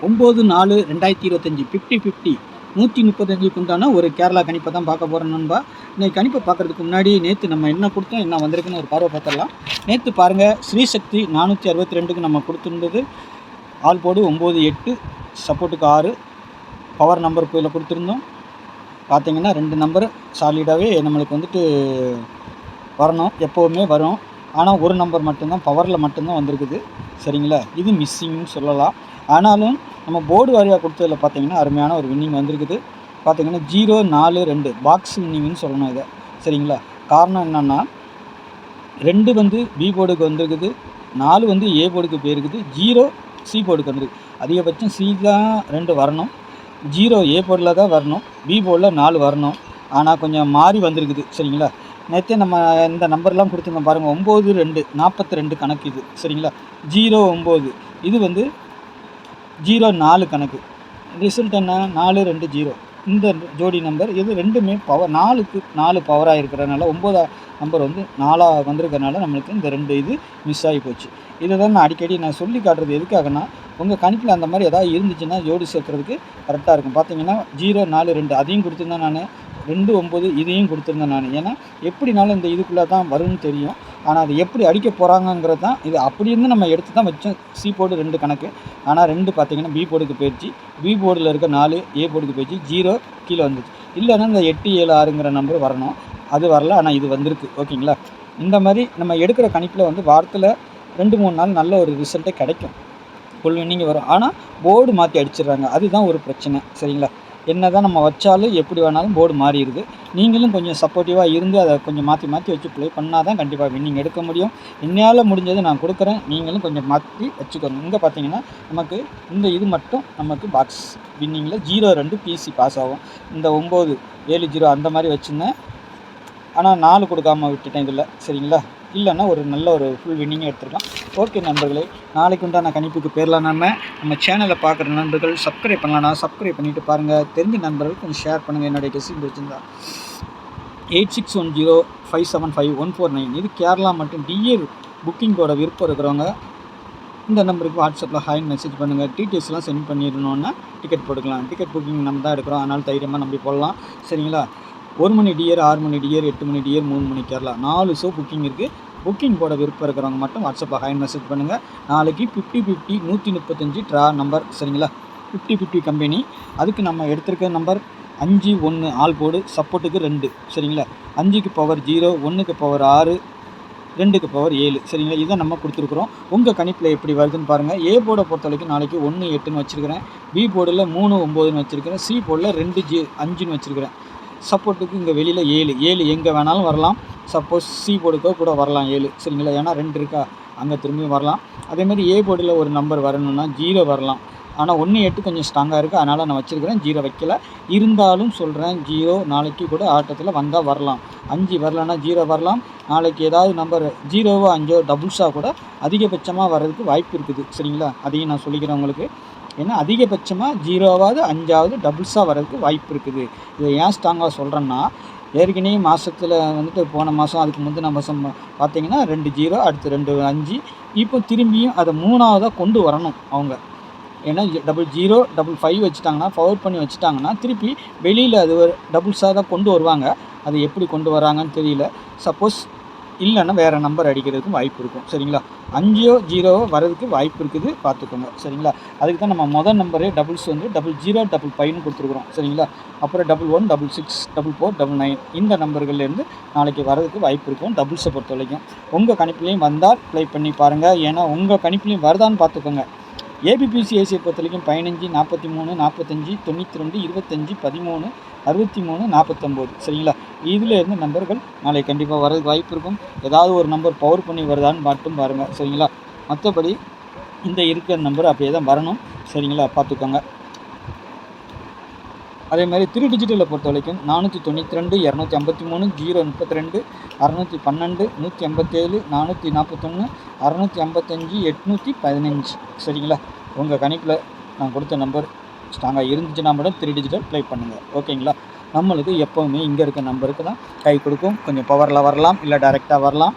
9/4/2025 50-50 135க்கு உண்டான ஒரு கேரளா கணிப்பை தான் பார்க்க போகிறோம் நண்பா. இன்னைக்கு கணிப்பை பார்க்குறதுக்கு முன்னாடி நேற்று நம்ம என்ன கொடுத்தோம், என்ன வந்திருக்குன்னு ஒரு பார்வை பார்த்துடலாம். நேற்று பாருங்கள், ஸ்ரீசக்தி 462க்கு நம்ம கொடுத்துருந்தது. ஆல் போர்டு 9-8, சப்போர்ட்டுக்கு 6, பவர் நம்பர் இதில் கொடுத்துருந்தோம். பார்த்தீங்கன்னா 2 நம்பர் சாலிடாகவே நம்மளுக்கு வந்துட்டு வரணும், எப்போவுமே வரும். ஆனால் ஒரு நம்பர் மட்டும்தான் பவரில் மட்டும்தான் வந்திருக்குது. சரிங்களா, இது மிஸ்ஸிங்னு சொல்லலாம். ஆனாலும் நம்ம போர்டு வாரியாக கொடுத்ததில் பார்த்தீங்கன்னா அருமையான ஒரு வின்னிங் வந்திருக்குது. பார்த்தீங்கன்னா 0-4-2 பாக்ஸ் வின்னிங்னு சொல்லணும் இதை. சரிங்களா, காரணம் என்னென்னா 2 வந்து பி போர்டுக்கு வந்திருக்குது, 4 வந்து ஏ போர்டுக்கு போயிருக்குது, 0 சி போர்டுக்கு வந்துருக்கு. அதிகபட்சம் சி தான் 2 வரணும், 0 ஏ போர்டில் தான் வரணும், பி போர்டில் 4 வரணும். ஆனால் கொஞ்சம் மாறி வந்திருக்குது. சரிங்களா, நேற்றே நம்ம இந்த நம்பர்லாம் கொடுத்துருந்தோம் பாருங்கள். 9-2 42 கணக்கு இது. சரிங்களா, 0-9 இது வந்து 0-4 கணக்கு. ரிசல்ட் என்ன, 4-2-0 இந்த ஜோடி நம்பர். இது ரெண்டுமே பவர் 4க்கு 4 பவராக இருக்கிறதுனால 9 நம்பர் வந்து 4 வந்திருக்கிறதுனால நம்மளுக்கு இந்த 2 இது மிஸ் ஆகி போச்சு. இதை தான் நான் அடிக்கடி சொல்லி காட்டுறது எதுக்காகனா, உங்கள் கணிப்பில் அந்த மாதிரி எதாவது இருந்துச்சுன்னா ஜோடி சேர்க்குறதுக்கு கரெக்டாக இருக்கும். பார்த்தீங்கன்னா 0-4-2 அதையும் கொடுத்துருந்தேன் நான், 2-9 இதையும் கொடுத்துருந்தேன் நான். ஏன்னா எப்படினாலும் இந்த இதுக்குள்ளே தான் வரும்னு தெரியும். ஆனால் அது எப்படி அடிக்க போகிறாங்கங்கிறது தான் இது. அப்படி இருந்து நம்ம எடுத்து தான் வச்சோம். சி போர்டு 2 கணக்கு, ஆனால் 2 பார்த்தீங்கன்னா பி போர்டுக்கு போயிடுச்சு, பி போர்டில் இருக்க 4 ஏ போர்டுக்கு போயிடுச்சு, 0 கீழே வந்துச்சு. இல்லைன்னா இந்த 8-7-6ங்கிற நம்பர் வரணும், அது வரல. ஆனால் இது வந்திருக்கு. ஓகேங்களா, இந்த மாதிரி நம்ம எடுக்கிற கணிப்பில் வந்து வாரத்தில் 2-3 நாள் நல்ல ஒரு ரிசல்ட்டே கிடைக்கும், ஃபுல் வின்னிங் வரும். ஆனால் போர்டு மாற்றி அடிச்சிடுறாங்க, அதுதான் ஒரு பிரச்சனை. சரிங்களா, என்ன தான் நம்ம வச்சாலும் எப்படி வேணாலும் போர்டு மாறிடுது. நீங்களும் கொஞ்சம் சப்போர்ட்டிவாக இருந்து அதை கொஞ்சம் மாற்றி மாற்றி வச்சு ப்ளே பண்ணால் தான் கண்டிப்பாக வின்னிங் எடுக்க முடியும். என்னால் முடிஞ்சது நான் கொடுக்குறேன், நீங்களும் கொஞ்சம் மாற்றி வச்சுக்கணும். இங்கே பார்த்தீங்கன்னா நமக்கு இந்த இது மட்டும் நமக்கு பாக்ஸ் வின்னிங்கில் 0-2 பிசி பாஸ் ஆகும். இந்த 9-7-0 அந்த மாதிரி வச்சுருந்தேன், ஆனால் 4 கொடுக்காமல் விட்டுட்டேன் இதில். சரிங்களா, இல்லைன்னா ஒரு நல்ல ஒரு ஃபுல் வின்னிங்கே எடுத்துருக்கலாம். ஓகே நண்பர்களே, நாளைக்கு உண்டான கணிப்புக்கு பேரலாம். நம்ம சேனலை பார்க்குற நண்பர்கள் சப்ஸ்கிரைப் பண்ணலாம்னா சப்ஸ்கிரைப் பண்ணிவிட்டு பாருங்கள். தெரிஞ்ச நண்பர்கள் கொஞ்சம் ஷேர் பண்ணுங்கள். என்னுடைய கெஸ்ஸிங் வச்சுருந்தா 8610575149 இது கேரளா மற்றும் டிஏ புக்கிங்கோட விருப்பம் இருக்கிறவங்க இந்த நம்பருக்கு வாட்ஸ்அப்பில் ஹாய்னு மெசேஜ் பண்ணுங்கள். டீட்டெயில்ஸ்லாம் சென்ட் பண்ணிடணுன்னா டிக்கெட் போட்டுக்கலாம். டிக்கெட் புக்கிங் நம்ம தான் எடுக்கிறோம், அதனால் தைரியமாக நம்பி போடலாம். சரிங்களா, 1 மணி டியர், 6 மணி டியர், 8 மணி டியர், 3 மணி கேரளா 4 ஷோ புக்கிங் இருக்குது. புக்கிங் போட விருப்பம் இருக்கிறவங்க மட்டும் வாட்ஸ்அப்பில் ஹாய் மெசேஜ் பண்ணுங்கள். நாளைக்கு 50-50 135 ட்ரா நம்பர். சரிங்களா, 50-50 கம்பெனி. அதுக்கு நம்ம எடுத்திருக்க நம்பர் 5-1 ஆல் போர்டு, சப்போர்ட்டுக்கு 2. சரிங்களா, 5க்கு பவர் 0, 1க்கு பவர் 6, 2க்கு பவர் 7. சரிங்களா, இதை நம்ம கொடுத்துருக்குறோம். உங்கள் கணிப்பில் எப்படி வருதுன்னு பாருங்கள். ஏ போர்டை பொறுத்த வரைக்கும் நாளைக்கு 1-8ன்னு வச்சுருக்கிறேன், பி போர்டில் 3-9ன்னு வச்சுருக்கிறேன், சி போர்டில் 2-5ன்னு வச்சுருக்கிறேன். சப்போர்ட்டுக்கு இங்கே வெளியில் 7 எங்கே வேணாலும் வரலாம். சப்போஸ் சி போர்டுக்கோ கூட வரலாம் 7. சரிங்களா, ஏன்னா 2 இருக்கா, அங்கே திரும்பியும் வரலாம். அதேமாதிரி ஏ போர்டில் ஒரு நம்பர் வரணும்னா 0 வரலாம். ஆனால் 1-8 கொஞ்சம் ஸ்ட்ராங்காக இருக்குது, அதனால் நான் வச்சுருக்கிறேன். 0 வைக்கல. இருந்தாலும் சொல்கிறேன், 0 நாளைக்கு கூட ஆட்டத்தில் வந்தால் வரலாம். 5 வரலன்னா 0 வரலாம். நாளைக்கு ஏதாவது நம்பர் 0வோ 5ஓ டபுள்ஸாக கூட அதிகபட்சமாக வர்றதுக்கு வாய்ப்பு இருக்குது. சரிங்களா, அதையும் நான் சொல்லிக்கிறேன் உங்களுக்கு. ஏன்னா அதிகபட்சமாக 0வாவது 5ஆவது டபுள்ஸாக வர்றதுக்கு வாய்ப்பு இருக்குது. இதை ஏன் ஸ்ட்ராங்காக சொல்கிறேன்னா, ஏற்கனவே மாதத்தில் வந்துட்டு போன மாதம் அதுக்கு முந்தின மாதம் பார்த்திங்கன்னா 2 0, அடுத்து 2 5, இப்போ திரும்பியும் அதை 3ஆவதாக கொண்டு வரணும் அவங்க. ஏன்னா 00 55 வச்சுட்டாங்கன்னா, ஃபார்வர்ட் பண்ணி வச்சுட்டாங்கன்னா திருப்பி வெளியில் அது ஒரு டபுள்ஸாக தான் கொண்டு வருவாங்க. அது எப்படி கொண்டு வராங்கன்னு தெரியல. சப்போஸ் இல்லைன்னா வேறு நம்பர் அடிக்கிறதுக்கும் வாய்ப்பு இருக்கும். சரிங்களா, 5ஓ 0வோ வரதுக்கு வாய்ப்பு இருக்குது, பார்த்துக்கோங்க. சரிங்களா, அதுக்கு தான் நம்ம முதல் நம்பரே டபுள்ஸ் வந்து 00 55ன்னு கொடுத்துருக்குறோம். சரிங்களா, அப்புறம் 11 66 44 99 இந்த நம்பர்கள்லேருந்து நாளைக்கு வரதுக்கு வாய்ப்பு இருக்கும் டபுள்ஸை பொறுத்த வரைக்கும். உங்கள் கணிப்புலேயும் வந்தால் ப்ளே பண்ணி பாருங்கள். ஏன்னா உங்கள் கணிப்புலேயும் வருதான்னு பார்த்துக்கோங்க. ஏபிபிசி ஏசியை பொறுத்த வரைக்கும் 15 43 45 92 25 13 63 49. சரிங்களா, இதில் இருந்து நம்பர்கள் நாளைக்கு கண்டிப்பாக வரதுக்கு வாய்ப்பு இருக்கும். ஏதாவது ஒரு நம்பர் பவர் பண்ணி வருதான்னு மட்டும் பாருங்கள். சரிங்களா, மற்றபடி இந்த இருக்கிற நம்பர் அப்படியே தான் வரணும். சரிங்களா, பார்த்துக்கோங்க. அதே மாதிரி 3 டிஜிட்டலை பொறுத்த வரைக்கும் 492 253 032 612 187 441 655 815. சரிங்களா, உங்கள் கணிப்பில் நான் கொடுத்த நம்பர் ஸ்ட்ராங்காக இருந்துச்சுன்னா மட்டும் 3 டிஜிட்டல் ப்ளே பண்ணுங்கள். ஓகேங்களா, நம்மளுக்கு எப்போவுமே இங்கே இருக்க நம்பருக்கு தான் கை கொடுக்கும். கொஞ்சம் பவரில் வரலாம், இல்லை டைரெக்டாக வரலாம்.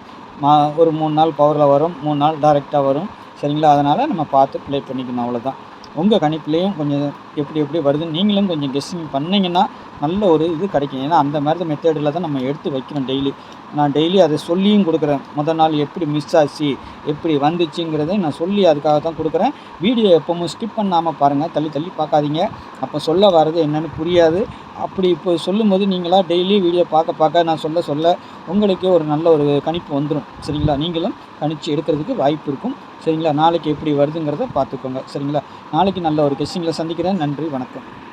ஒரு 3 நாள் பவரில் வரும், 3 நாள் டைரெக்டாக வரும். சரிங்களா, அதனால் நம்ம பார்த்து ப்ளே பண்ணிக்கணும், அவ்வளோதான். உங்கள் கணிப்புலேயும் கொஞ்சம் எப்படி எப்படி வருதுன்னு நீங்களும் கொஞ்சம் கெஸ்ஸிங் பண்ணிங்கன்னா நல்ல ஒரு இது கிடைக்கும். ஏன்னா அந்த மாதிரி மெத்தேடில் தான் நம்ம எடுத்து வைக்கிறோம் டெய்லி. நான் டெய்லி அதை சொல்லியும் கொடுக்குறேன். முதல் நாள் எப்படி மிஸ் ஆச்சு, எப்படி வந்துச்சுங்கிறத நான் சொல்லி அதுக்காக தான் கொடுக்குறேன். வீடியோ எப்பவும் ஸ்கிப் பண்ணாமல் பாருங்கள், தள்ளி தள்ளி பார்க்காதீங்க. அப்போ சொல்ல வர்றது என்னென்னு புரியாது. அப்படி இப்போ சொல்லும்போது நீங்களாக டெய்லி வீடியோ பார்க்க நான் சொல்ல உங்களுக்கே ஒரு நல்ல ஒரு கணிப்பு வந்துடும். சரிங்களா? நீங்களும் கணிச்சு எடுக்கிறதுக்கு வாய்ப்பு இருக்கும். சரிங்களா? நாளைக்கு எப்படி வருதுங்கிறத பார்த்துக்கோங்க. சரிங்களா? நாளைக்கு நல்ல ஒரு கெஸ்ஸிங்கில் சந்திக்கிறேன். நன்றி, வணக்கம்.